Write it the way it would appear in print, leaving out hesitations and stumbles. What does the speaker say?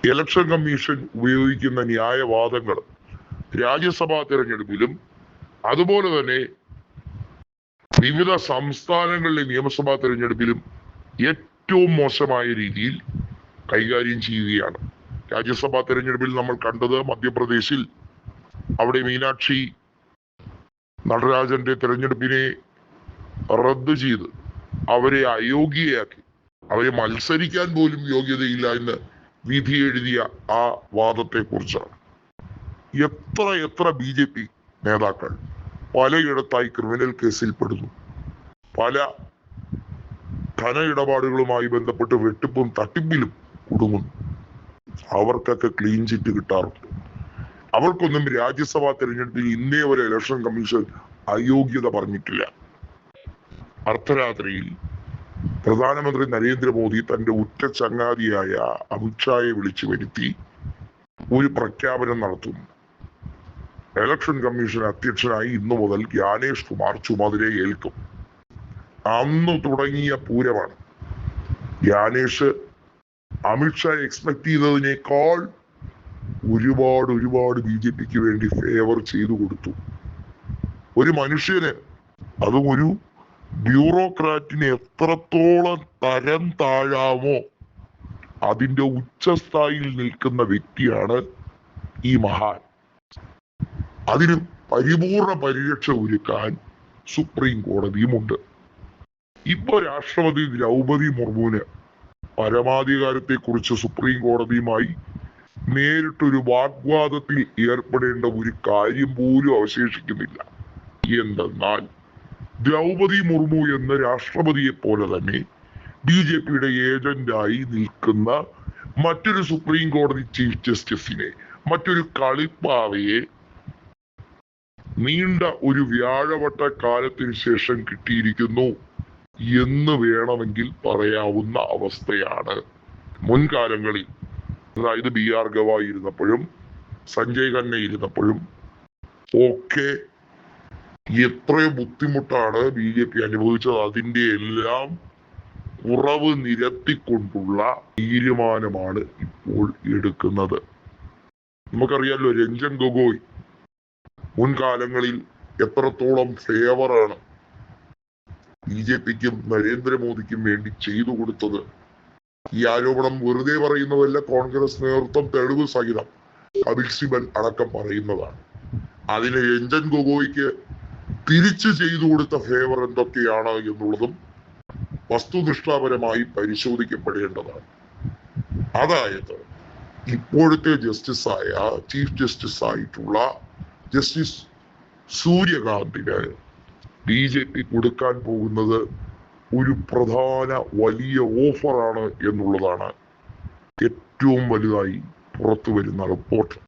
Election commission ഉപയോഗിക്കുന്ന ന്യായവാദങ്ങൾ രാജ്യസഭാ തെരഞ്ഞെടുപ്പിലും അതുപോലെ തന്നെ വിവിധ സംസ്ഥാനങ്ങളിലെ നിയമസഭാ തെരഞ്ഞെടുപ്പിലും ഏറ്റവും മോശമായ രീതിയിൽ കൈകാര്യം ചെയ്യുകയാണ്. രാജ്യസഭാ തെരഞ്ഞെടുപ്പിൽ നമ്മൾ കണ്ടത് മധ്യപ്രദേശിൽ അവിടെ മീനാക്ഷി നടരാജന്റെ തെരഞ്ഞെടുപ്പിനെ റദ്ദ് ചെയ്ത് അവരെ അയോഗ്യയാക്കി, അവരെ മത്സരിക്കാൻ പോലും യോഗ്യതയില്ല എന്ന് വിധി എഴുതിയ ആ വാദത്തെ കുറിച്ചാണ്. എത്ര BJP നേതാക്കൾ പലയിടത്തായി ക്രിമിനൽ കേസിൽ പെടുന്നു, പല ധന ഇടപാടുകളുമായി ബന്ധപ്പെട്ട് വെട്ടിപ്പും തട്ടിപ്പിലും കുടുങ്ങുന്നു. അവർക്കൊക്കെ ക്ലീൻ ചിറ്റ് കിട്ടാറുണ്ട്. അവർക്കൊന്നും രാജ്യസഭാ തെരഞ്ഞെടുപ്പിൽ ഇന്നേ വരെ ഇലക്ഷൻ കമ്മീഷൻ അയോഗ്യത പറഞ്ഞിട്ടില്ല. അർദ്ധരാത്രിയിൽ പ്രധാനമന്ത്രി നരേന്ദ്രമോദി തന്റെ ഉറ്റ ചങ്ങാതിയായ അമിത്ഷായെ വിളിച്ചു വരുത്തി ഒരു പ്രഖ്യാപനം നടത്തുന്നു. ഇലക്ഷൻ കമ്മീഷൻ അധ്യക്ഷനായി ഇന്നു മുതൽ ജ്ഞാനേഷ് കുമാർ ചുമതല ഏൽക്കും. അന്ന് തുടങ്ങിയ പൂരമാണ്. ജ്ഞാനേഷ് അമിത്ഷാ എക്സ്പെക്ട് ചെയ്തതിനേക്കാൾ ഒരുപാട് BJPക്ക് വേണ്ടി ഫേവർ ചെയ്തു കൊടുത്തു. ഒരു മനുഷ്യന്, അതും ഒരു ബ്യൂറോക്രാറ്റിന് എത്രത്തോളം തരം താഴാമോ അതിന്റെ ഉച്ചസ്ഥായിയിൽ നിൽക്കുന്ന വ്യക്തിയാണ് ഈ മഹാൻ. അതിന് പരിപൂർണ പരിരക്ഷ ഒരുക്കാൻ സുപ്രീം കോടതിയുമുണ്ട്. ഇപ്പൊ രാഷ്ട്രപതി ദ്രൗപദി മുർമുവിന് പരമാധികാരത്തെ കുറിച്ച് സുപ്രീം കോടതിയുമായി നേരിട്ടൊരു വാഗ്വാദത്തിൽ ഏർപ്പെടേണ്ട ഒരു കാര്യം പോലും അവശേഷിക്കുന്നില്ല. എന്തെന്നാൽ ദ്രൗപദി മുർമു എന്ന രാഷ്ട്രപതിയെ പോലെ തന്നെ BJPയുടെ ഏജന്റായി നിൽക്കുന്ന മറ്റൊരു സുപ്രീം കോടതി ചീഫ് ജസ്റ്റിസിനെ, മറ്റൊരു കളിപ്പാവയെ നീണ്ട ഒരു വ്യാഴവട്ട കാലത്തിന് ശേഷം കിട്ടിയിരിക്കുന്നു എന്ന് വേണമെങ്കിൽ പറയാവുന്ന അവസ്ഥയാണ്. മുൻകാലങ്ങളിൽ, അതായത് BR ഗവാ ഇരുന്നപ്പോഴും സഞ്ജയ് ഖന്ന ഇരുന്നപ്പോഴും ഒക്കെ എത്രയോ ബുദ്ധിമുട്ടാണ് BJP അനുഭവിച്ചത്. അതിന്റെ എല്ലാം കുറവ് നിരത്തിക്കൊണ്ടുള്ള തീരുമാനമാണ് ഇപ്പോൾ എടുക്കുന്നത്. നമുക്കറിയാലോ, രഞ്ജൻ ഗൊഗോയ് മുൻകാലങ്ങളിൽ എത്രത്തോളം ഫേവറാണ് BJPക്കും നരേന്ദ്രമോദിക്കും വേണ്ടി ചെയ്തു കൊടുത്തത്. ഈ ആരോപണം വെറുതെ പറയുന്നതല്ല, കോൺഗ്രസ് നേതൃത്വം തെളിവ് സഹിതം കപിൽ സിബൽ അടക്കം പറയുന്നതാണ്. അതിന് രഞ്ജൻ ഗൊഗോയ്ക്ക് തിരിച്ചു ചെയ്തു കൊടുത്ത ഫേവർ എന്തൊക്കെയാണ് എന്നുള്ളതും വസ്തുനിഷ്ഠാപരമായി പരിശോധിക്കപ്പെടേണ്ടതാണ്. അതായത് ഇപ്പോഴത്തെ ചീഫ് ജസ്റ്റിസ് ആയിട്ടുള്ള ജസ്റ്റിസ് സൂര്യകാന്തിന് BJP കൊടുക്കാൻ പോകുന്നത് ഒരു പ്രധാന വലിയ ഓഫറാണ് എന്നുള്ളതാണ് ഏറ്റവും വലുതായി പുറത്തു വരുന്ന റിപ്പോർട്ട്.